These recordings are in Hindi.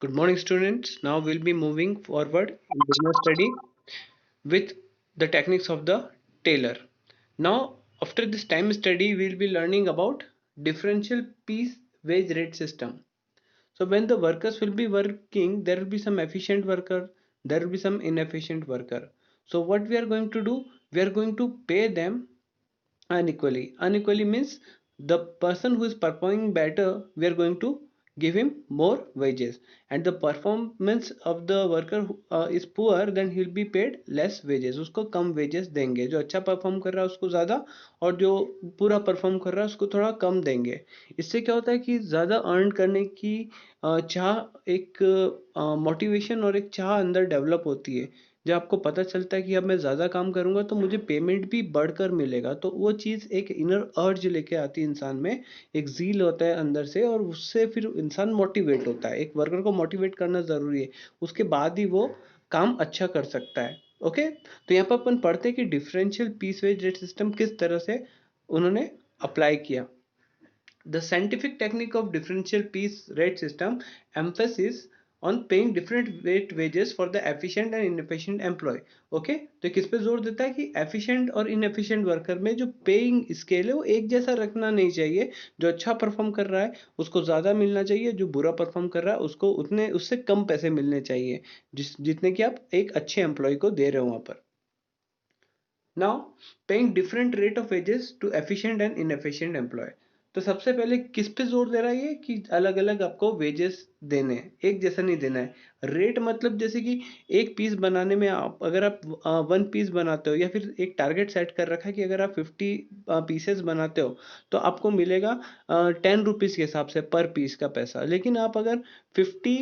Good morning, students. Now we'll be moving forward in business study with the techniques of the tailor. Now, after this time study, we'll be learning about differential piece wage rate system. So when the workers will be working, there will be some efficient worker, there will be some inefficient worker. So what we are going to do, we are going to pay them unequally means the person who is performing better, we are going to give him more wages, and the performance of the worker is poor, then he'll be paid less wages. उसको कम wages देंगे, जो अच्छा परफॉर्म कर रहा है उसको ज़्यादा, और जो पूरा परफॉर्म कर रहा है उसको थोड़ा कम देंगे। इससे क्या होता है कि ज़्यादा अर्न करने की चाह, एक मोटिवेशन और एक चाह अंदर डेवलप होती है। जब आपको पता चलता है कि अब मैं ज़्यादा काम करूँगा तो मुझे पेमेंट भी बढ़कर मिलेगा, तो वो चीज़ एक इनर अर्ज लेके आती है इंसान में, एक ज़ील होता है अंदर से, और उससे फिर इंसान मोटिवेट होता है। एक वर्कर को मोटिवेट करना ज़रूरी है, उसके बाद ही वो काम अच्छा कर सकता है। ओके, तो यहाँ पर अपन पढ़ते हैं कि differential piece wage rate system किस तरह से उन्होंने अप्लाई किया। The scientific technique of differential piece rate system emphasis on paying different rate wages for the efficient and inefficient employee. Okay, तो किस पे जोर देता है कि एफिशिएंट और इनएफिशिएंट वर्कर में जो पेइंग स्केल है वो एक जैसा रखना नहीं चाहिए। जो अच्छा परफॉर्म कर रहा है उसको ज़्यादा मिलना चाहिए, जो बुरा परफॉर्म कर रहा है उसको उतने उससे कम पैसे मिलने चाहिए, जितने कि आप एक अच्छे एम्प्लॉय को दे रहे हो वहाँ पर। Now, paying different rate of wages to efficient and inefficient employ. तो सबसे पहले किस पे जोर दे रहा है ये कि अलग अलग आपको वेजेस देने हैं, एक जैसा नहीं देना है। रेट मतलब जैसे कि एक पीस बनाने में आप, अगर आप 1 पीस बनाते हो, या फिर एक टारगेट सेट कर रखा है कि अगर आप 50 पीसेस बनाते हो तो आपको मिलेगा 10 रुपीज़ के हिसाब से पर पीस का पैसा। लेकिन आप अगर 50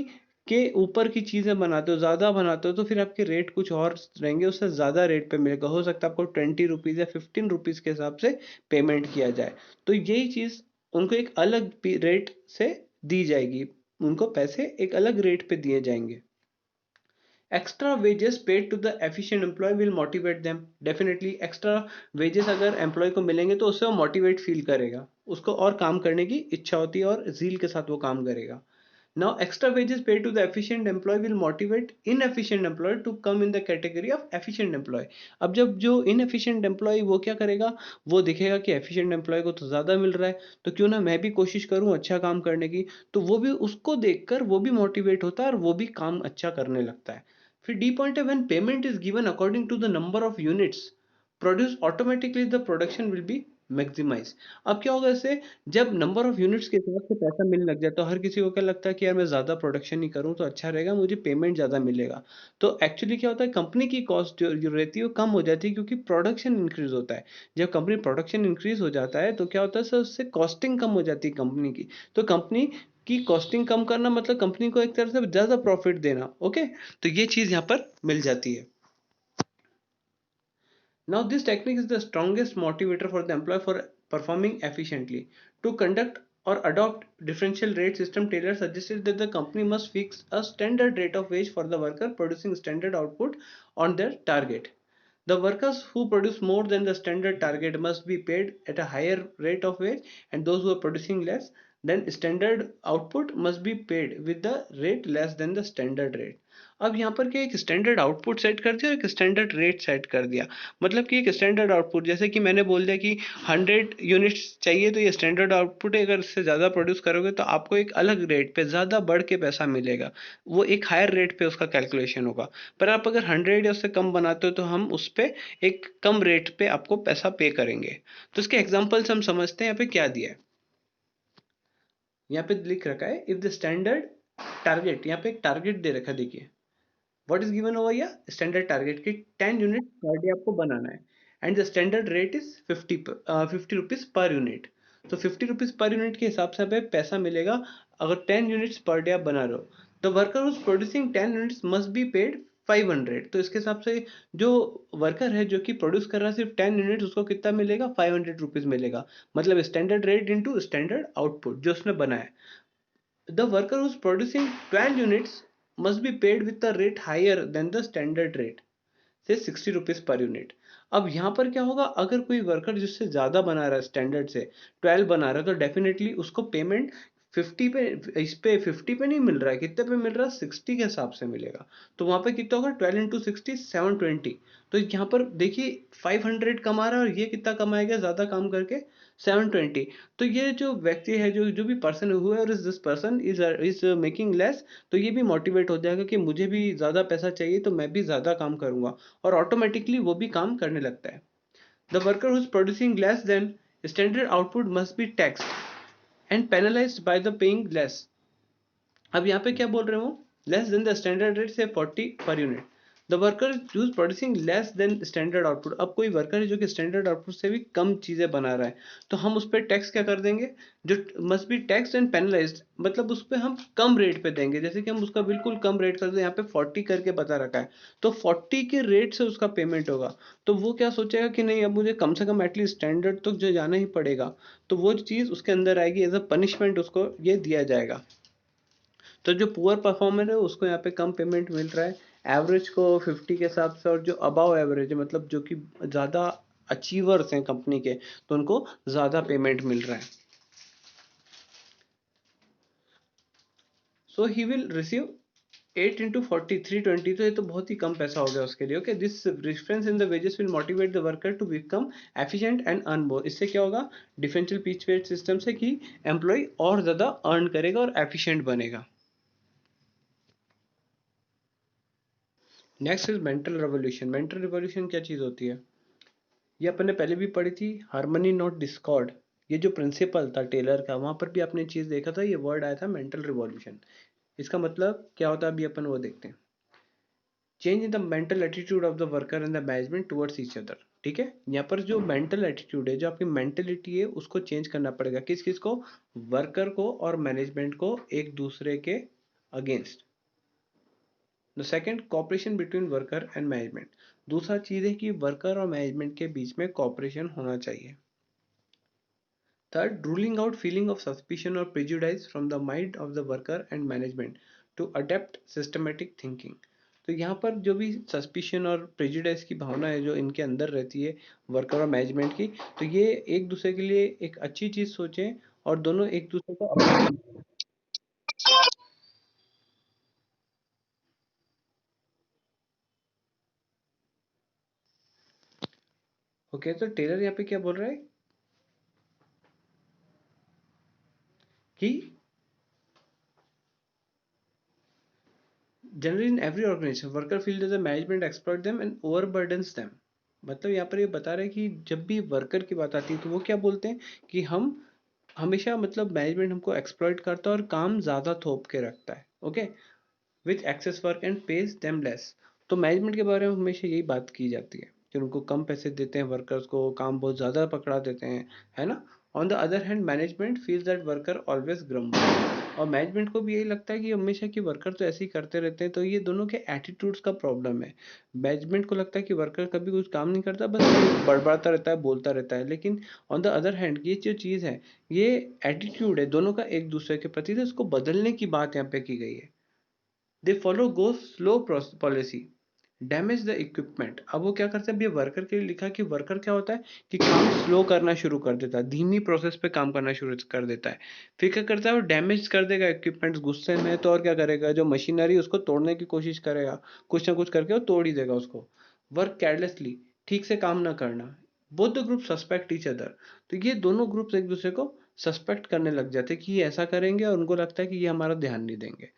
के ऊपर की चीज़ें बनाते हो, ज़्यादा बनाते हो, तो फिर आपके रेट कुछ और रहेंगे, उससे ज़्यादा रेट पे मिलेगा। हो सकता है आपको 20 रुपीज़ या 15 रुपीज़ के हिसाब से पेमेंट किया जाए। तो यही चीज़ उनको एक अलग रेट से दी जाएगी, उनको पैसे एक अलग रेट पे दिए जाएंगे। Extra wages paid to the efficient employ will motivate them. Definitely extra wages अगर एम्प्लॉय को मिलेंगे तो उससे वो मोटिवेट फील करेगा, उसको और काम करने की इच्छा होती है और जील के साथ वो काम करेगा। Now, extra wages paid to the efficient employee will motivate inefficient employee to come in the category of efficient employee. अब जब जो inefficient employee वो क्या करेगा, वो दिखेगा कि efficient employee को तो ज़्यादा मिल रहा है, तो क्यों ना मैं भी कोशिश करूँ अच्छा काम करने की। तो वो भी उसको देखकर वो भी मोटिवेट होता है और वो भी काम अच्छा करने लगता है। फिर डी पॉइंट है, when payment is given according to the number of units produce, automatically the production will be maximise. अब क्या होगा इससे, जब नंबर ऑफ यूनिट्स के हिसाब से पैसा मिलने लग जाए तो हर किसी को क्या लगता है कि यार मैं ज़्यादा प्रोडक्शन ही करूँ तो अच्छा रहेगा, मुझे पेमेंट ज़्यादा मिलेगा। तो एक्चुअली क्या होता है, कंपनी की कॉस्ट जो रहती है वो कम हो जाती है, क्योंकि प्रोडक्शन इंक्रीज होता है। जब कंपनी प्रोडक्शन इंक्रीज हो जाता है तो क्या होता है सर, उससे कॉस्टिंग कम हो जाती है कंपनी की। तो कंपनी की कॉस्टिंग कम करना मतलब कंपनी को एक तरह से ज़्यादा प्रॉफिट देना। ओके, तो ये चीज़ यहाँ पर मिल जाती है। Now, this technique is the strongest motivator for the employee for performing efficiently. To conduct or adopt differential rate system, Taylor suggested that the company must fix a standard rate of wage for the worker producing standard output on their target. The workers who produce more than the standard target must be paid at a higher rate of wage, and those who are producing less than standard output must be paid with the rate less than the standard rate. अब यहाँ पर क्या, एक स्टैंडर्ड आउटपुट सेट कर दिया और एक स्टैंडर्ड रेट सेट कर दिया। मतलब कि एक स्टैंडर्ड आउटपुट, जैसे कि मैंने बोल दिया कि 100 यूनिट्स चाहिए तो ये स्टैंडर्ड आउटपुट है, अगर इससे ज़्यादा प्रोड्यूस करोगे तो आपको एक अलग रेट पे ज़्यादा बढ़ के पैसा मिलेगा, वो एक हायर रेट पे उसका कैलकुलेशन होगा। पर आप अगर 100 या उससे कम बनाते हो तो हम उस पर एक कम रेट पे आपको पैसा पे करेंगे। तो इसके एग्जांपल्स हम समझते हैं। यहाँ पे क्या दिया है, यहाँ पे लिख रखा है, इफ द स्टैंडर्ड टारगेट, यहाँ पे एक टारगेट दे रखा है, देखिए what is given over here, standard target की 10 यूनिट पर डे आपको बनाना है, and the standard rate is 50 rupees per unit. तो 50 रुपीज पर यूनिट के हिसाब से हमें पैसा मिलेगा अगर 10 यूनिट्स पर डे आप बना रहे हो। The worker who's producing 10 units must be paid 500। तो इसके हिसाब से जो वर्कर है जो कि प्रोड्यूस कर रहा है सिर्फ 10 यूनिट्स, उसको कितना मिलेगा, 500 रुपीज मिलेगा। मतलब standard rate into standard output जो उसने बनाया। The worker who's producing 12 units must be paid with a rate higher than the standard rate, say 60 rupees per unit. अब यहाँ पर क्या होगा, अगर कोई वर्कर जिससे ज़्यादा बना रहा है, स्टैंडर्ड से 12 बना रहा है, तो डेफिनेटली उसको पेमेंट 50 पे नहीं मिल रहा है, कितने पे मिल रहा है, 60 के हिसाब से मिलेगा। तो वहां पे कितना होगा, 12 into 60 720। तो यहाँ पर देखिए 500 कमा रहा है और ये कितना कमाएगा ज्यादा काम करके, 720। तो ये जो व्यक्ति है, जो जो भी पर्सन हुआ है, this person is making less, तो ये भी मोटिवेट हो जाएगा कि मुझे भी ज्यादा पैसा चाहिए, तो मैं भी ज्यादा काम करूंगा, और ऑटोमेटिकली वो भी काम करने लगता है। The worker who is producing less than standard output must be taxed and penalised by the paying less. अब यहाँ पे क्या बोल रहे हो, less than the standard rate से 40 per unit. The worker use producing less than standard output. अब कोई वर्कर है जो कि स्टैंडर्ड आउटपुट से भी कम चीजें बना रहा है, तो हम उस पर टैक्स क्या कर देंगे, जो must be tax and penalised, मतलब उस पर हम कम रेट पे देंगे। जैसे कि हम उसका बिल्कुल कम रेट कर दें, यहाँ पे 40 करके बता रखा है, तो 40 के रेट से उसका पेमेंट होगा। तो वो क्या सोचेगा कि नहीं, अब मुझे कम से कम एटलीस्ट स्टैंडर्ड तक जो जाना ही पड़ेगा, तो वो चीज उसके अंदर आएगी, एज अ पनिशमेंट उसको ये दिया जाएगा। तो जो पुअर परफॉर्मर है उसको यहाँ पे कम पेमेंट मिल रहा है, एवरेज को 50 के हिसाब से, और जो अबव एवरेज है, मतलब जो कि ज़्यादा अचीवर्स हैं कंपनी के, तो उनको ज़्यादा पेमेंट मिल रहा है। सो ही विल रिसीव 8 into 40 320। तो ये तो बहुत ही कम पैसा हो गया उसके लिए। Okay, this difference in the wages will motivate the worker to become efficient and earn more. इससे क्या होगा, डिफरेंशियल पिच वेट सिस्टम से, कि एम्प्लॉय और ज़्यादा अर्न करेगा और एफिशिएंट बनेगा। Next is mental revolution. Mental revolution क्या चीज़ होती है, ये अपन ने पहले भी पढ़ी थी, हार्मनी नॉट डिस्कॉर्ड। ये जो प्रिंसिपल था टेलर का, वहां पर भी आपने चीज देखा था, ये वर्ड आया था मेंटल रिवॉल्यूशन। इसका मतलब क्या होता है, अभी अपन वो देखते हैं। Change in the mental attitude of the worker and the management towards each other. ठीक है, यहाँ पर जो मेंटल एटीट्यूड है, जो आपकी मेंटेलिटी है, उसको चेंज करना पड़ेगा। किस किस को, वर्कर को और मैनेजमेंट को एक दूसरे के against. The second, cooperation between worker and management. दूसरा चीज है कि वर्कर और मैनेजमेंट के बीच में कॉपरेशन होना चाहिए। Third, ruling out feeling of suspicion or prejudice from the mind of the worker and management to adapt systematic thinking। तो यहाँ पर जो भी सस्पिशन और प्रेजुडाइज की भावना है जो इनके अंदर रहती है, वर्कर और मैनेजमेंट की, तो ये एक दूसरे के लिए एक अच्छी चीज सोचें और दोनों एक दूसरे को ओके। तो टेलर यहाँ पे क्या बोल रहा है कि generally in every organisation worker feel that the management exploit them and overburdens them. मतलब यहाँ पर ये बता रहे हैं कि जब भी वर्कर की बात आती है, तो वो क्या बोलते हैं कि हम हमेशा, मतलब मैनेजमेंट हमको एक्सप्लॉइट करता है और काम ज़्यादा थोप के रखता है। Okay, with access work and page them less. तो मैनेजमेंट के बारे में हमेशा यही बात की जाती है कि उनको कम पैसे देते हैं, वर्कर्स को काम बहुत ज़्यादा पकड़ा देते हैं, है ना। On the other hand management feels that worker always grumble. और मैनेजमेंट को भी यही लगता है कि हमेशा कि वर्कर तो ऐसे ही करते रहते हैं। तो ये दोनों के एटीट्यूड्स का प्रॉब्लम है। मैनेजमेंट को लगता है कि वर्कर कभी कुछ काम नहीं करता, बस बड़बड़ाता रहता है, बोलता रहता है। लेकिन ऑन द अदर हैंड ये जो चीज़ है, ये एटीट्यूड है दोनों का एक दूसरे के प्रति, तो इसको बदलने की बात यहाँ पे की गई है। They follow go slow policy, damage the equipment. अब वो क्या करते हैं, अभी वर्कर के लिए लिखा कि वर्कर क्या होता है कि काम स्लो करना शुरू कर देता है, धीमी प्रोसेस पे काम करना शुरू कर देता है। फिर क्या करता है, वो डैमेज कर देगा इक्विपमेंट्स गुस्से में, तो और क्या करेगा, जो मशीनरी उसको तोड़ने की कोशिश करेगा, कुछ ना कुछ करके वो तोड़ ही देगा उसको। वर्क केयरलेसली, ठीक से काम ना करना। Both the group suspect each other. तो ये दोनों ग्रुप्स एक दूसरे को सस्पेक्ट करने लग जाते हैं कि ये ऐसा करेंगे, और उनको लगता है कि ये हमारा ध्यान नहीं देंगे।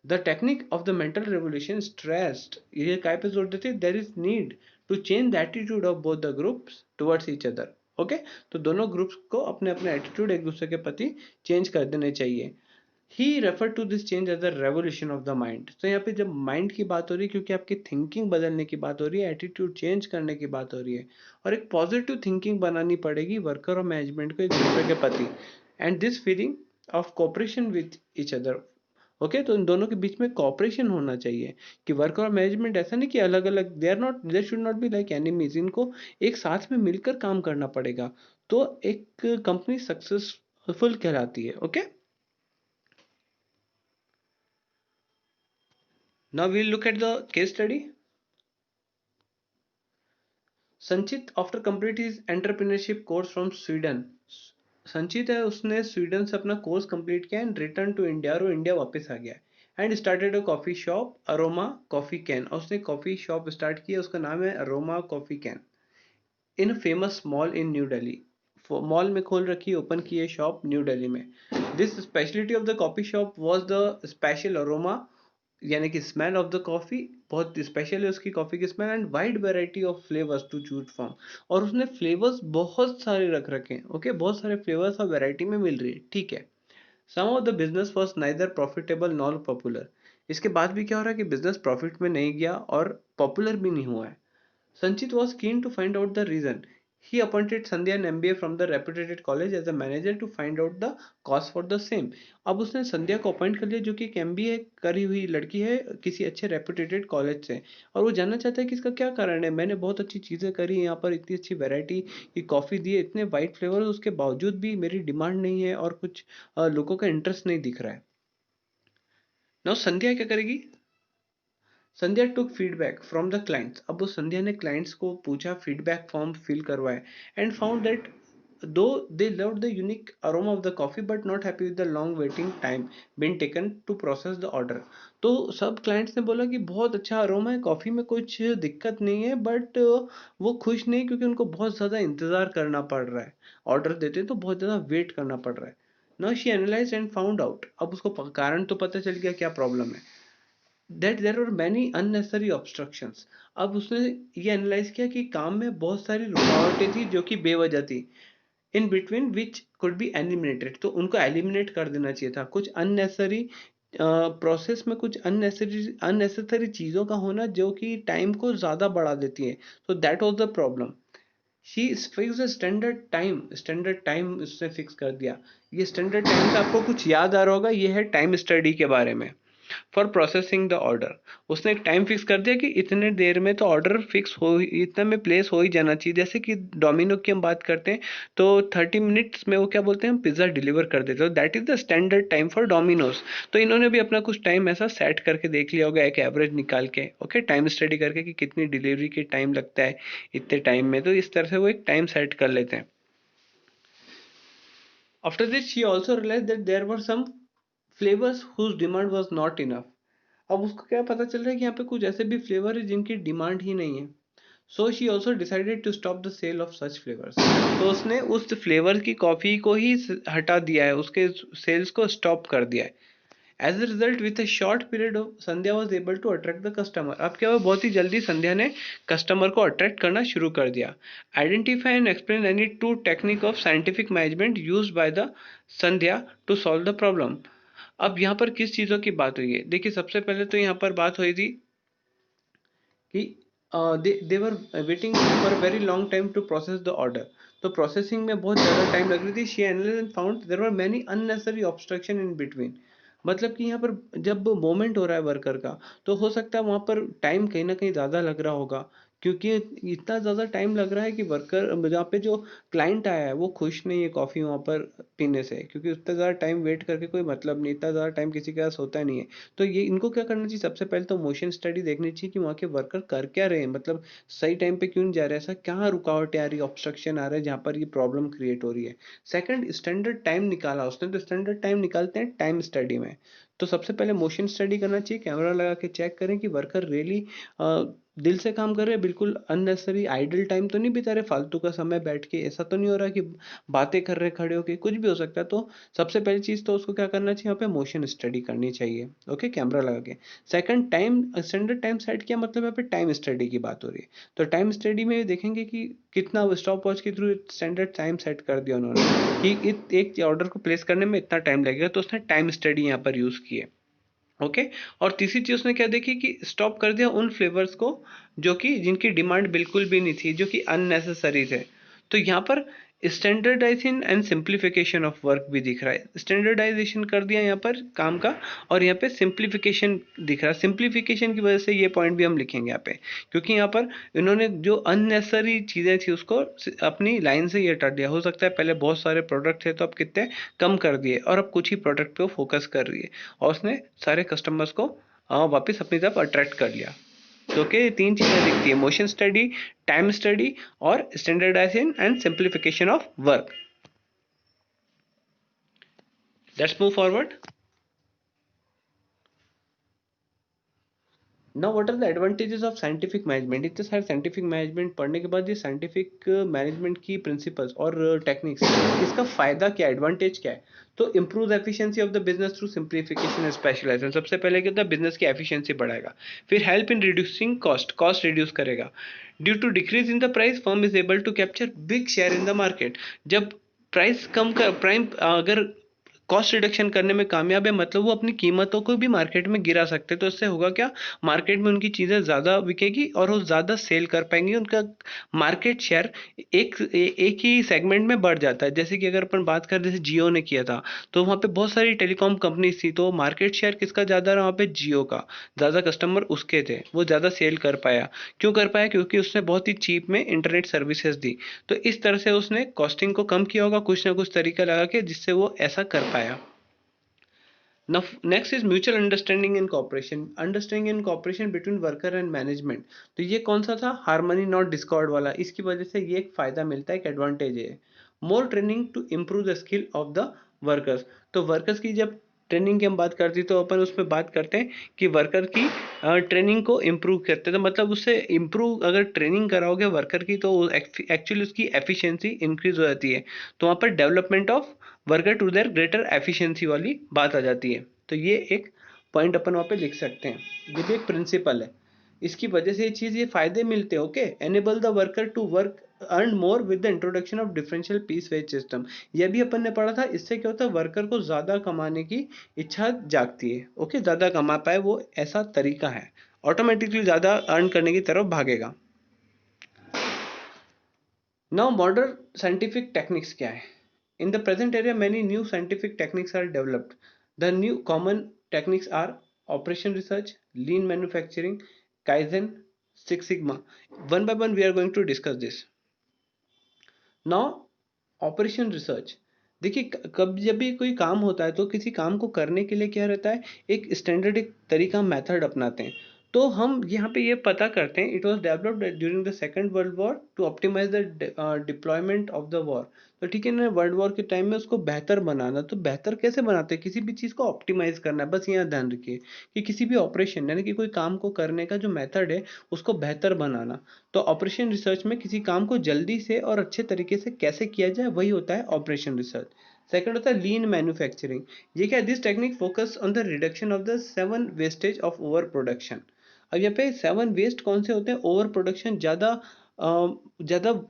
The technique of the mental revolution stressed, ये काय पे जोर देते हैं, there is need to change the attitude of both the groups towards each other। Okay, तो दोनों ग्रुप्स को अपने अपने एटीट्यूड एक दूसरे के प्रति चेंज कर देने चाहिए। He refer to this change as the revolution of the mind. तो यहाँ पे जब माइंड की बात हो रही है, क्योंकि आपकी थिंकिंग बदलने की बात हो रही है, एटीट्यूड चेंज करने की बात हो रही है, और एक पॉजिटिव थिंकिंग बनानी पड़ेगी वर्कर और मैनेजमेंट को एक दूसरे के प्रति, and this feeling of cooperation with each other. Okay, तो इन दोनों के बीच में कॉपरेशन होना चाहिए, कि वर्क और मैनेजमेंट ऐसा नहीं कि अलग अलग, they are not, they should not be like enemies. इनको एक साथ में मिलकर काम करना पड़ेगा, तो एक कंपनी सक्सेसफुल कहलाती है। Okay, now we'll look at the case study. Sanchit, after complete his entrepreneurship course from Sweden, संचित है, उसने स्वीडन से अपना कोर्स कंप्लीट किया एंड रिटर्न टू इंडिया, और वो इंडिया वापस आ गया and started a coffee shop aroma coffee can. और उसने कॉफी शॉप स्टार्ट की, उसका नाम है aroma coffee can, in famous mall in new Delhi. Mall में खोल रखी, ओपन की है शॉप न्यू दिल्ली में। This speciality of the coffee shop was the special aroma, यानी कि स्मेल ऑफ द कॉफी बहुत स्पेशल है उसकी कॉफी की smell, and wide variety of flavours to choose from. और उसने फ्लेवर्स बहुत सारे रख रखे हैं, ओके, बहुत सारे फ्लेवर्स और वैरायटी में मिल रही है, ठीक है। Some of the business was neither profitable nor popular. इसके बाद भी क्या हो रहा है कि बिजनेस प्रॉफिट में नहीं गया और पॉपुलर भी नहीं हुआ है। Sanchit was keen to find out the reason. He appointed Sandhya an MBA from the reputed college as a manager to find out the cause for the same. अब उसने संध्या को अपॉइंट कर लिया, जो कि एक MBA करी हुई लड़की है किसी अच्छे रेपुटेटेड कॉलेज से, और वो जानना चाहता है कि इसका क्या कारण है। मैंने बहुत अच्छी चीज़ें करी, यहाँ पर इतनी अच्छी वैरायटी की कॉफ़ी दी है, इतने वाइट फ्लेवर, उसके बावजूद भी मेरी डिमांड नहीं है और कुछ लोगों का इंटरेस्ट नहीं दिख रहा है। नाउ संध्या क्या करेगी? Sandhya took feedback from the clients. अब वो संध्या ने क्लाइंट्स को पूछा, फीडबैक फॉर्म फिल करवाए, and found that though they love the unique aroma of the coffee but not happy with the long waiting time been taken to process the order. तो सब क्लाइंट्स ने बोला कि बहुत अच्छा अरोमा है कॉफ़ी में, कुछ दिक्कत नहीं है, बट वो खुश नहीं क्योंकि उनको बहुत ज़्यादा इंतज़ार करना पड़ रहा है। ऑर्डर देते हैं तो बहुत ज़्यादा वेट करना पड़ रहा है। Now she analyse and found out. अब उसको कारण तो पता चल गया क्या प्रॉब्लम है, that there are many unnecessary obstructions. अब उसने ये एनालाइज किया कि काम में बहुत सारी रुकावटें थी जो कि बेवजह थी, in between which could be eliminated. तो उनको एलिमिनेट कर देना चाहिए था। कुछ अननेसेसरी प्रोसेस में कुछ अननेसेसरी चीज़ों का होना जो कि टाइम को ज़्यादा बढ़ा देती है। So that was the problem. She fix standard time उसने फिक्स कर दिया। ये स्टैंडर्ड टाइम से आपको कुछ याद आ रहा होगा, ये है टाइम स्टडी के बारे में। फॉर प्रोसेसिंग द ऑर्डर, उसने एक टाइम फिक्स कर दिया कि इतने देर में तो ऑर्डर फिक्स हो इतने में प्लेस हो ही जाना चाहिए। जैसे कि डोमिनो की हम बात करते हैं तो 30 मिनट्स में वो क्या बोलते हैं, हम पिज्ज़ा डिलीवर कर देते हैं, that is the standard time for Domino's. तो इन्होंने भी अपना कुछ टाइम ऐसा सेट करके देख लिया होगा, एक एवरेज निकाल के, ओके, टाइम स्टडी करके कि कितनी डिलीवरी के टाइम लगता है इतने टाइम में, तो इस तरह से वो एक टाइम सेट कर लेते हैं। After this she also realise that there were some flavours whose demand was not enough. अब उसको क्या पता चल रहा है कि यहाँ पे कुछ ऐसे भी फ्लेवर है जिनकी डिमांड ही नहीं है। So she also decided to stop the sale of such flavours. तो उसने उस फ्लेवर की कॉफ़ी को ही हटा दिया है, उसके सेल्स को स्टॉप कर दिया है। As a result with a short period of Sandhya was able to attract the customer. अब क्या हुआ, बहुत ही जल्दी संध्या ने कस्टमर को अट्रैक्ट करना शुरू कर दिया। Identify and explain any two technique of scientific management use by the Sandhya to solve the problem. अब यहाँ पर किस चीज़ों की बात हुई है, देखिए सबसे पहले तो यहाँ पर बात हुई थी कि they were waiting for a very long time to process the order. तो प्रोसेसिंग में बहुत ज़्यादा टाइम लग रही थी। She analysed and found there were many unnecessary obstruction in between. मतलब कि यहाँ पर जब मोमेंट हो रहा है वर्कर का, तो हो सकता है वहाँ पर टाइम कहीं ना कहीं ज़्यादा लग रहा होगा, क्योंकि इतना ज़्यादा टाइम लग रहा है कि वर्कर जहाँ पे जो क्लाइंट आया है वो खुश नहीं है कॉफ़ी वहाँ पर पीने से, क्योंकि उतना ज़्यादा टाइम वेट करके कोई मतलब नहीं, इतना ज़्यादा टाइम किसी के पास होता नहीं है। तो ये इनको क्या करना चाहिए, सबसे पहले तो मोशन स्टडी देखनी चाहिए कि वहाँ के वर्कर कर क्या रहे हैं, मतलब सही टाइम पे क्यों नहीं जा रहे हैं, ऐसा क्या रुकावटें आ रही है, ऑब्स्ट्रक्शन आ रहा है जहाँ पर ये प्रॉब्लम क्रिएट हो रही है। सेकंड, स्टैंडर्ड टाइम निकाला उसने, तो स्टैंडर्ड टाइम निकालते हैं टाइम स्टडी में। तो सबसे पहले मोशन स्टडी करना चाहिए, कैमरा लगा के चेक करें कि वर्कर रियली दिल से काम कर रहे हैं, बिल्कुल अननेसेसरी आइडल टाइम तो नहीं बिता रहे फालतू का समय बैठ के, ऐसा तो नहीं हो रहा कि बातें कर रहे खड़े होके, कुछ भी हो सकता है। तो सबसे पहली चीज़ तो उसको क्या करना चाहिए, यहाँ पे मोशन स्टडी करनी चाहिए, ओके, कैमरा लगा के। Second, time standard time set किया, मतलब यहाँ पे टाइम स्टडी की बात हो रही है। तो टाइम स्टडी में देखेंगे कि कितना स्टॉप वॉच के थ्रू स्टैंडर्ड टाइम सेट कर दिया उन्होंने कि एक ऑर्डर को प्लेस करने में इतना टाइम लगेगा, तो उसने टाइम स्टडी यहाँ पर यूज़ की है, ओके। और तीसरी चीज उसने क्या देखी कि स्टॉप कर दिया उन फ्लेवर्स को जो कि जिनकी डिमांड बिल्कुल भी नहीं थी, जो कि अननेसेसरी थे। तो यहाँ पर standardisation and simplification of work भी दिख रहा है। स्टैंडर्डाइजेशन कर दिया यहाँ पर काम का, और यहाँ पे सिंप्लीफिकेशन दिख रहा है। सिंप्लीफिकेशन की वजह से ये पॉइंट भी हम लिखेंगे यहाँ पे, क्योंकि यहाँ पर इन्होंने जो अननेसेसरी चीज़ें थी उसको अपनी लाइन से ये हटा दिया। हो सकता है पहले बहुत सारे प्रोडक्ट थे तो अब कितने कम कर दिए, और अब कुछ ही प्रोडक्ट पे वो फोकस कर रही है, और उसने सारे कस्टमर्स को वापस अपनी तरफ अट्रैक्ट कर लिया। तो क्या, ये तीन चीज़ें दिखती है, मोशन स्टडी, टाइम स्टडी और standardisation and simplification of work. Let's move forward. Now what are the advantages of scientific management? इतने सारे साइंटिफिक मैनेजमेंट पढ़ने के बाद ये साइंटिफिक मैनेजमेंट की प्रिंसिपल्स और टेक्निक्स, इसका फायदा क्या है, एडवांटेज क्या है? तो improve efficiency of the business through simplification and specialisation. सबसे पहले क्या होता है, बिजनेस की एफिशिएंसी बढ़ाएगा। फिर help in reducing cost, cost reduce करेगा। Due to decrease in the price firm is able to capture big share in the market. जब प्राइस कम कर प्राइम अगर कॉस्ट रिडक्शन करने में कामयाब है, मतलब वो अपनी कीमतों को भी मार्केट में गिरा सकते हैं। तो इससे होगा क्या, मार्केट में उनकी चीज़ें ज़्यादा बिकेगी और वो ज़्यादा सेल कर पाएंगे। उनका मार्केट शेयर एक ही सेगमेंट में बढ़ जाता है। जैसे कि अगर अपन बात करें, जैसे जियो ने किया था, तो वहाँ पे बहुत सारी टेलीकॉम कंपनीज थी, तो मार्केट शेयर किसका ज़्यादा रहा वहाँ पे, जियो का। ज़्यादा कस्टमर उसके थे, वो ज़्यादा सेल कर पाया। क्यों कर पाया? क्योंकि उसने बहुत ही चीप में इंटरनेट सर्विसेज दी। तो इस तरह से उसने कॉस्टिंग को कम किया होगा कुछ ना कुछ तरीका लगा के, जिससे वो ऐसा कर पाया। Now, next is mutual understanding and cooperation. Understanding and cooperation between worker and management. तो ये कौन सा था, हार्मनी नॉट डिस्कॉर्ड वाला। इसकी वजह से ये एक फायदा मिलता है, एक एडवांटेज है। More training to improve the skill of the workers. तो वर्कर्स की जब ट्रेनिंग की हम बात करते हैं, तो अपन उसमें बात करते हैं कि वर्कर की ट्रेनिंग को इम्प्रूव करते हैं। तो मतलब उससे इम्प्रूव अगर ट्रेनिंग कराओगे वर्कर की, तो एक्चुअली उसकी एफिशिएंसी इंक्रीज हो जाती है। तो वहाँ पर development of worker to their greater efficiency वाली बात आ जाती है। तो ये एक पॉइंट अपन वहाँ पे लिख सकते हैं, ये भी एक प्रिंसिपल है। इसकी वजह से ये फायदे मिलते हैं। Okay, enable the worker to work earn more with the introduction of differential piece wage system. यह भी अपन ने पढ़ा था। इससे क्या होता है, वर्कर को ज्यादा कमाने की इच्छा जागती है। ओके, ज्यादा कमा पाए वो, ऐसा तरीका है, ऑटोमेटिकली ज्यादा अर्न करने की तरफ भागेगा। नाउ मॉडर्न साइंटिफिक टेक्निक्स क्या है? In the present area, many new scientific techniques are developed. The new common techniques are operation research, lean manufacturing, Kaizen, Six Sigma. One by one, we are going to discuss this. Now, operation research. देखिए, कब जब भी कोई काम होता है, तो किसी काम को करने के लिए क्या रहता है, एक स्टैंडर्ड, एक तरीका, मेथड अपनाते हैं। तो हम यहाँ पे ये पता करते हैं, it was developed during the second world war to optimize the deployment of the war. तो ठीक है ना, वर्ल्ड वॉर के टाइम में उसको बेहतर बनाना। तो बेहतर कैसे बनाते हैं, किसी भी चीज़ को ऑप्टिमाइज करना है। बस यहाँ ध्यान रखिए कि किसी भी ऑपरेशन यानी कि कोई काम को करने का जो मेथड है, उसको बेहतर बनाना। तो ऑपरेशन रिसर्च में किसी काम को जल्दी से और अच्छे तरीके से कैसे किया जाए, वही होता है ऑपरेशन रिसर्च। सेकंड होता है लीन मैन्युफैक्चरिंग। ये क्या है, this technique focus on the reduction of the 7 wastage of over production. अब यहाँ पे 7 वेस्ट कौन से होते हैं, ओवर प्रोडक्शन, ज़्यादा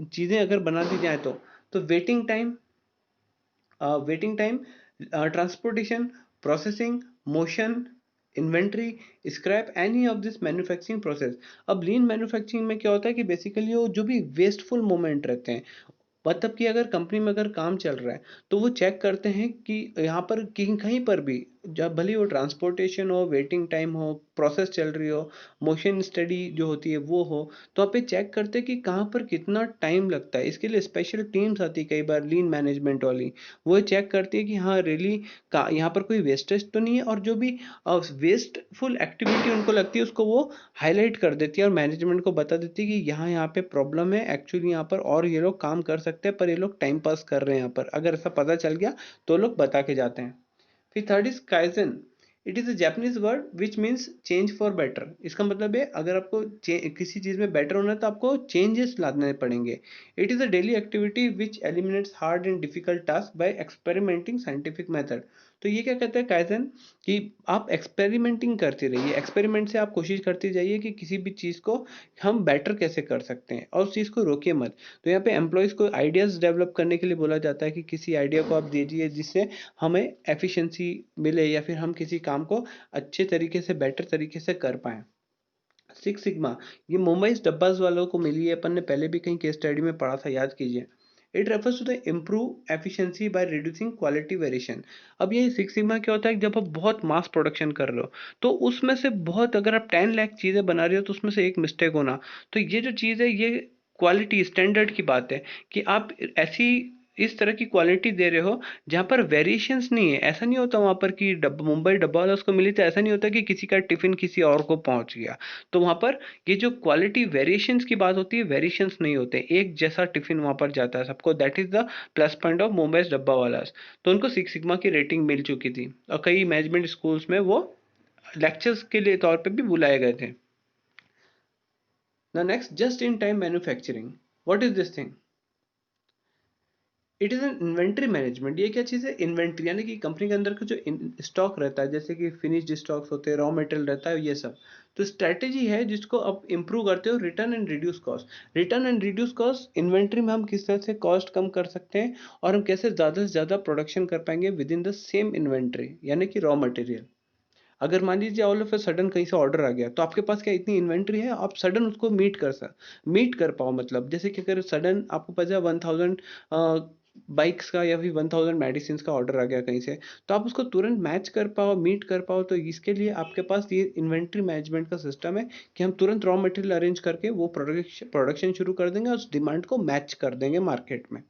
चीज़ें अगर बना दी जाए तो waiting time, transportation, processing, motion, inventory, scrap, any of this manufacturing process. अब लीन मैन्युफैक्चरिंग में क्या होता है कि बेसिकली वो जो भी वेस्टफुल मोमेंट रहते हैं, मतलब कि अगर कंपनी में अगर काम चल रहा है, तो वो चेक करते हैं कि यहाँ पर कहीं पर भी, जब भले वो ट्रांसपोर्टेशन हो, वेटिंग टाइम हो, प्रोसेस चल रही हो, मोशन स्टडी जो होती है वो हो, तो वहाँ पे चेक करते हैं कि कहाँ पर कितना टाइम लगता है। इसके लिए स्पेशल टीम्स आती है कई बार, लीन मैनेजमेंट वाली। वो चेक करती है कि हाँ रियली यहाँ पर कोई वेस्टेज तो नहीं है, और जो भी वेस्टफुल एक्टिविटी उनको लगती है, उसको वो हाईलाइट कर देती है और मैनेजमेंट को बता देती है कि यहाँ पे प्रॉब्लम है एक्चुअली, यहाँ पर और ये लोग काम कर सकते हैं, पर ये लोग टाइम पास कर रहे हैं यहाँ पर। अगर ऐसा पता चल गया तो लोग बता के जाते हैं। फिर third is kaizen. It is a Japanese word which means change for better. इसका मतलब है, अगर आपको किसी चीज में बेटर होना है, तो आपको चेंजेस लाने पड़ेंगे। It is a daily activity which eliminates hard and difficult task by experimenting scientific method. तो ये क्या कहते हैं काइजन, कि आप एक्सपेरिमेंटिंग करते रहिए। एक्सपेरिमेंट से आप कोशिश करते जाइए कि किसी भी चीज़ को हम बेटर कैसे कर सकते हैं, और उस चीज़ को रोकिए मत। तो यहाँ पे एम्प्लॉयज़ को आइडियाज़ डेवलप करने के लिए बोला जाता है कि किसी आइडिया को आप दीजिए जिससे हमें एफिशिएंसी मिले, या फिर हम किसी काम को अच्छे तरीके से, बेटर तरीके से कर पाएँ। सिक्स सिग्मा, ये मुंबई डब्बास वालों को मिली है, अपन ने पहले भी कहीं केस स्टडी में पढ़ा था, याद कीजिए। It refers to the improve efficiency by reducing quality variation. अब ये सिक्स सिग्मा क्या होता है, जब आप बहुत मास प्रोडक्शन कर रहे हो, तो उसमें से बहुत, अगर आप 10 लाख चीज़ें बना रहे हो, तो उसमें से एक मिस्टेक होना, तो ये जो चीज़ है, ये क्वालिटी स्टैंडर्ड की बात है कि आप ऐसी इस तरह की क्वालिटी दे रहे हो जहाँ पर वेरिएशंस नहीं है। ऐसा नहीं होता वहाँ पर कि मुंबई डब्बा वाला उसको मिली, तो ऐसा नहीं होता कि किसी का टिफिन किसी और को पहुंच गया। तो वहाँ पर ये जो क्वालिटी वेरिएशंस की बात होती है, वेरिएशंस नहीं होते, एक जैसा टिफिन वहाँ पर जाता है सबको। That is the plus point of Mumbai डब्बा वाला। तो उनको सिक्स सिग्मा की रेटिंग मिल चुकी थी और कई मैनेजमेंट स्कूल्स में वो लेक्चर्स के लिए तौर पे भी बुलाए गए थे। The next, just in time manufacturing. What is this thing? It is an inventory management. ये क्या चीज़ है? इन्वेंट्री, यानी कि कंपनी के अंदर का जो स्टॉक रहता है, जैसे कि फिनिश्ड स्टॉक्स होते हैं, रॉ मटेरियल रहता है, ये सब। तो स्ट्रैटेजी है जिसको आप इंप्रूव करते हो, return and reduce cost. Return and reduce cost, inventory में हम किस तरह से कॉस्ट कम कर सकते हैं और हम कैसे ज़्यादा से ज़्यादा प्रोडक्शन कर पाएंगे with in the same inventory, यानी कि रॉ मटेरियल। अगर मान लीजिए ऑल ऑफ अ सडन कहीं से ऑर्डर आ गया, तो आपके पास क्या इतनी इन्वेंट्री है, आप सडन उसको मीट कर पाओ। मतलब जैसे कि अगर सडन आपको पता है 1000 बाइक्स का या फिर 1000 मेडिसिन का ऑर्डर आ गया कहीं से, तो आप उसको तुरंत मैच कर पाओ, मीट कर पाओ। तो इसके लिए आपके पास ये इन्वेंट्री मैनेजमेंट का सिस्टम है कि हम तुरंत रॉ मटेरियल अरेंज करके वो प्रोडक्शन शुरू कर देंगे और उस डिमांड को मैच कर देंगे मार्केट में।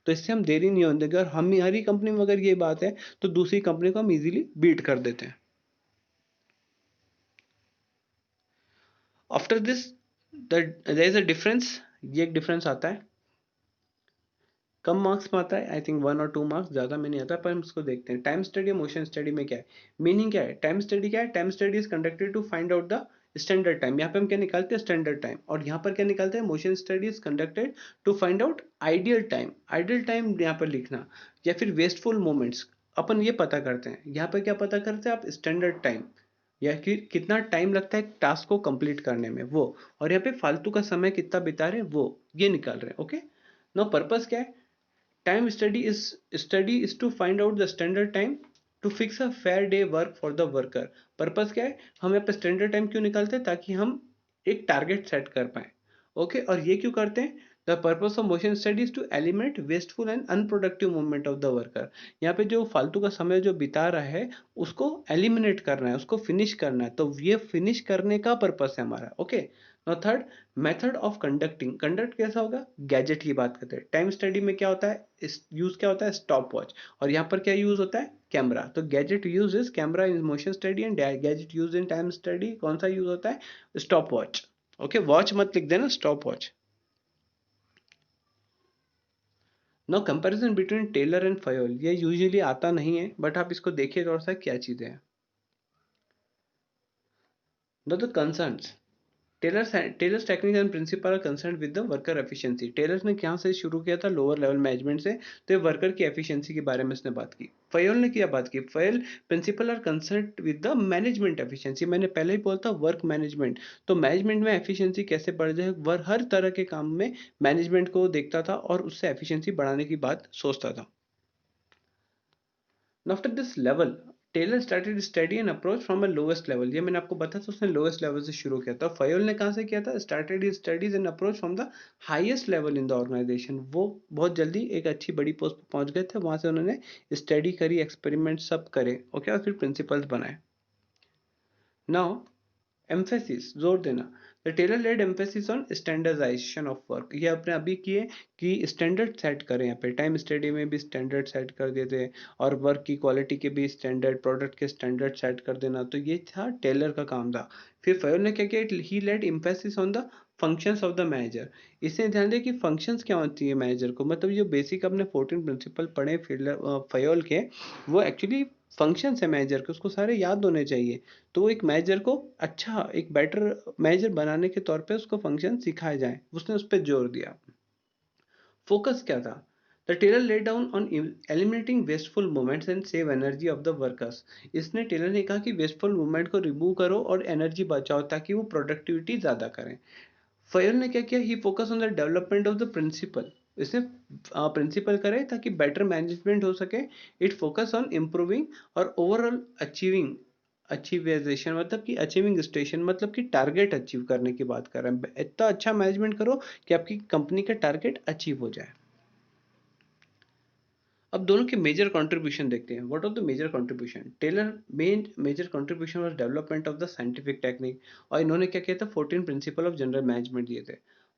तो इससे हम देरी नहीं होने देंगे, और हमारी कंपनी में अगर ये बात है तो दूसरी कंपनी को हम इजीली बीट कर देते हैं। After this there is a difference. ये एक डिफरेंस आता है, कम मार्क्स में आता है, आई थिंक 1 और 2 मार्क्स, ज़्यादा में नहीं आता। पर हम इसको देखते हैं। टाइम स्टडी और मोशन स्टडी में क्या है, मीनिंग क्या है? टाइम स्टडी क्या है? Time study is conducted to find out the standard time. यहाँ पे हम क्या निकालते हैं? Standard time. और यहाँ पर क्या निकालते हैं? Motion study is conducted to find out ideal time. Ideal time यहाँ पर लिखना, या फिर वेस्टफुल मोमेंट्स अपन ये पता करते हैं। यहाँ पर क्या पता करते हैं आप? स्टैंडर्ड टाइम, या कि कितना टाइम लगता है टास्क को कंप्लीट करने में वो, और यहाँ पे फालतू का समय कितना बिता रहे हैं वो, ये निकाल रहे हैं। ओके, नाउ पर्पस क्या है? Time study is to find out the standard time to fix a fair day work for the worker। Purpose क्या है? हम यहाँ पे स्टैंडर्ड टाइम क्यों निकालते हैं? ताकि हम एक टारगेट सेट कर पाए। ओके, और ये क्यों करते हैं? The purpose of motion study is to eliminate wasteful and unproductive movement of the worker. यहाँ पे जो फालतू का समय जो बिता रहा है उसको एलिमिनेट करना है, उसको फिनिश करना है। तो ये फिनिश करने का पर्पस है हमारा। Okay, now third, method of conducting. Conduct कैसा होगा? गैजेट की बात करते हैं। टाइम स्टडी में क्या होता है? यूज क्या होता है? Stop watch. और यहाँ पर क्या यूज होता है? कैमरा। तो gadget use is camera in motion study, and gadget use in time study कौन सा यूज होता है? Stop watch. ओके, वॉच मत लिख देना, stop watch. Now comparison between Taylor and Fayol. ये यूजुअली आता नहीं है, बट आप इसको देखिए थोड़ा सा क्या चीजें हैं। The concerns, Taylor's technique and principle are concern with the worker efficiency. Taylor's ने क्या से शुरू किया था? लोअर लेवल मैनेजमेंट से। तो ये वर्कर की एफिशिएंसी के बारे में इसने बात की। फयोल ने क्या बात की? Fayol principle are concern with the management efficiency. मैंने पहले ही बोला था वर्क मैनेजमेंट। तो मैनेजमेंट में एफिशिएंसी कैसे बढ़ जाए, वह हर तरह के काम में मैनेजमेंट को देखता था और उससे एफिशिएंसी बढ़ाने की बात सोचता था। After this level, Taylor started study and approach from a lowest level. ये मैंने आपको बताया था, उसने लोएस्ट लेवल से शुरू किया था। फयोल ने कहाँ से किया था? Started studies and approach from the highest level in the organization. वो बहुत जल्दी एक अच्छी बड़ी पोस्ट पर पहुंच गए थे, वहां से उन्होंने स्टडी करी, एक्सपेरिमेंट सब करे। ओके, और फिर प्रिंसिपल्स बनाए। नाउ एम्फेसिस, जोर देना। The Taylor laid emphasis on standardization of work. ये अपने अभी किए कि स्टैंडर्ड सेट करें। यहाँ पे टाइम स्टडी में भी स्टैंडर्ड सेट कर देते, और वर्क की क्वालिटी के भी स्टैंडर्ड, प्रोडक्ट के स्टैंडर्ड सेट कर देना। तो ये था टेलर का काम था। फिर फयोल ने क्या किया? He laid emphasis on the functions of the manager. इससे ध्यान दें कि फंक्शंस क्या होती है मैनेजर को। मतलब जो बेसिक अपने 14 प्रिंसिपल पढ़े फयोल के, वो एक्चुअली फंक्शंस है मैनेजर के, उसको सारे याद होने चाहिए। तो एक मैनेजर को अच्छा, एक बेटर मैनेजर बनाने के तौर पे उसको फंक्शन सिखाए जाए, उसने उस पर जोर दिया। फोकस क्या था? The Taylor laid down on eliminating wasteful movements and save energy of the workers. इसने टेलर ने कहा कि वेस्टफुल मूवमेंट को रिमूव करो और एनर्जी बचाओ ताकि वो प्रोडक्टिविटी ज़्यादा करें। फयल ने क्या किया? He focus on the development of the principle. इसने प्रिंसिपल करे ताकि बेटर मैनेजमेंट हो सके। इट फोकस ऑन इम्प्रूविंग और ओवरऑल अचीविंग, अचीवाइजेशन मतलब कि अचीविंग स्टेशन, मतलब कि टारगेट अचीव करने की बात कर रहे हैं। इतना अच्छा मैनेजमेंट करो कि आपकी कंपनी का टारगेट अचीव हो जाए। अब दोनों के मेजर कंट्रीब्यूशन देखते हैं। What are the major contribution? Taylor main major contribution was development of the scientific technique. और इन्होंने क्या किया था? 14 प्रिंसिपल ऑफ जनरल मैनेजमेंट दिए थे।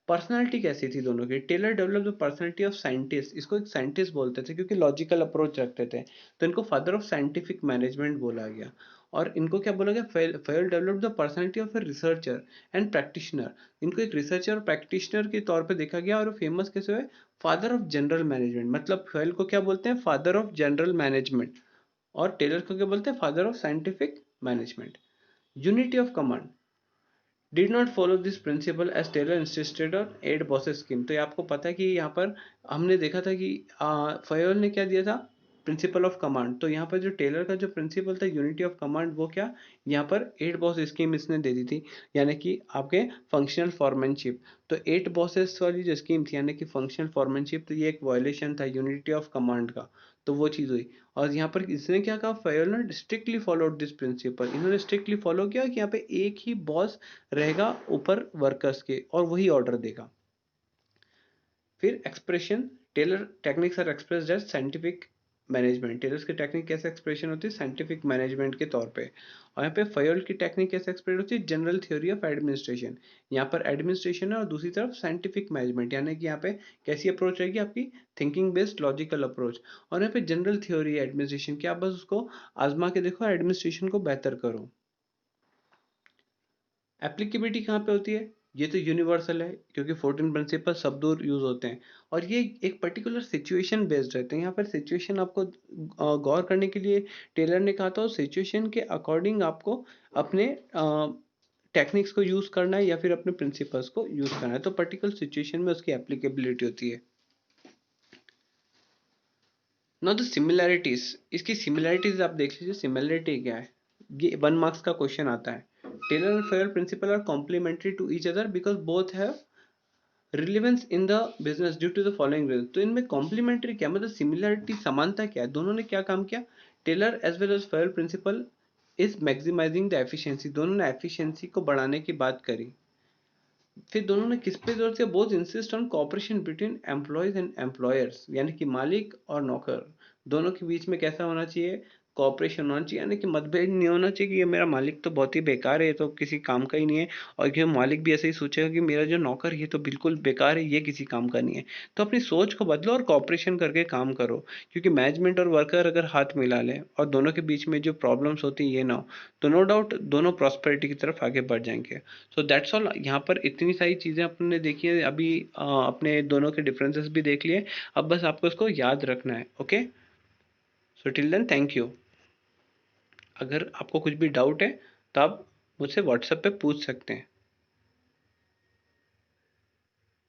पर्सनालिटी कैसी थी दोनों की? Taylor develop the personality of scientist, इसको एक साइंटिस्ट बोलते थे क्योंकि लॉजिकल अप्रोच रखते थे, तो इनको फादर ऑफ साइंटिफिक मैनेजमेंट बोला गया। और इनको क्या बोला गया? Fail develop the personality of a researcher and practitioner, इनको एक रिसर्चर और प्रैक्टिशनर के तौर पे देखा गया। और फेमस कैसे हुए? फादर ऑफ जनरल मैनेजमेंट, मतलब फेल को क्या बोलते हैं? Father of general management. और टेलर को क्या बोलते हैं? Father of scientific management. Unity of command, did not follow this principle as Taylor insisted on eight bosses scheme। तो ये आपको पता है कि यहाँ पर हमने देखा था कि फयोल ने क्या दिया था? Principle of command. तो यहाँ पर जो टेलर का जो प्रिंसिपल था यूनिटी ऑफ कमांड, वो क्या? यहाँ पर एट बॉस स्कीम इसने दे दी थी, यानी कि आपके फंक्शनल फॉरमैनशिप। तो एट बॉसेस वाली जो स्कीम थी यानी कि फंक्शनल फॉरमैनशिप, तो ये एक वायलेशन था यूनिटी ऑफ कमांड का। तो वो चीज़ हुई। और यहाँ पर इसने क्या कहा? फयोल ने स्ट्रिक्टली फॉलोड दिस प्रिंसिपल, इन्होंने स्ट्रिक्टली फॉलो किया कि यहाँ पे एक ही बॉस रहेगा ऊपर वर्कर्स के और वही ऑर्डर देगा। फिर expression, Taylor techniques are expressed as scientific management, Taylor's की टेक्निक कैसे एक्सप्रेशन होती है? साइंटिफिक मैनेजमेंट के तौर पे। और यहाँ पे फयोल की टेक्निक कैसे एक्सप्रेस होती है? जनरल थ्योरी ऑफ एडमिनिस्ट्रेशन, यहाँ पर एडमिनिस्ट्रेशन है और दूसरी तरफ साइंटिफिक मैनेजमेंट, यानी कि यहाँ पे कैसी अप्रोच रहेगी आपकी? Thinking based logical approach. और यहाँ पे जनरल थ्योरी है एडमिनिस्ट्रेशन की, आप बस उसको आजमा के देखो, एडमिनिस्ट्रेशन को बेहतर करो। एप्लीकेबिलिटी कहाँ पे होती है? ये तो यूनिवर्सल है क्योंकि 14 प्रिंसिपल सब दूर यूज होते हैं। और ये एक पर्टिकुलर सिचुएशन बेस्ड रहते हैं। यहाँ पर सिचुएशन आपको गौर करने के लिए टेलर ने कहा था, सिचुएशन के अकॉर्डिंग आपको अपने टेक्निक्स को यूज करना है या फिर अपने प्रिंसिपल्स को यूज करना है। तो पर्टिकुलर सिचुएशन में उसकी एप्लीकेबिलिटी होती है। नाउ द सिमिलैरिटीज, इसकी सिमिलैरिटीज आप देख लीजिए, सिमिलैरिटी क्या है? ये 1 मार्क्स का क्वेश्चन आता है। Taylor and Fayol principle are complementary to each other because both have relevance in the business due to the following reason. तो इनमें कॉम्प्लीमेंट्री क्या, मतलब सिमिलरिटी, समानता क्या है? दोनों ने क्या काम किया? Taylor as well as Fayol principle is maximizing the efficiency, दोनों ने एफिशिएंसी को बढ़ाने की बात करी। फिर दोनों ने किस पे जोर दिया? Both insist on cooperation between employees and employers, यानी कि मालिक और नौकर दोनों के बीच में कैसा होना चाहिए? कोऑपरेशन होना चाहिए, यानी कि मतभेद नहीं होना चाहिए कि ये मेरा मालिक तो बहुत ही बेकार है, ये तो किसी काम का ही नहीं है, और ये मालिक भी ऐसे ही सोचेगा कि मेरा जो नौकर है ये तो बिल्कुल बेकार है, ये किसी काम का नहीं है। तो अपनी सोच को बदलो और कोऑपरेशन करके काम करो, क्योंकि मैनेजमेंट और वर्कर अगर हाथ मिला लें और दोनों के बीच में जो प्रॉब्लम्स होती है ये ना हो, तो नो डाउट दोनों प्रॉस्पेरिटी की तरफ आगे बढ़ जाएंगे। So that's all. यहाँ पर इतनी सारी चीज़ें अपने देखी है अभी, अपने दोनों के डिफरेंसेस भी देख लिए। अब बस आपको इसको याद रखना है। Okay, so till then thank you. अगर आपको कुछ भी डाउट है तो आप मुझसे व्हाट्सएप पे पूछ सकते हैं।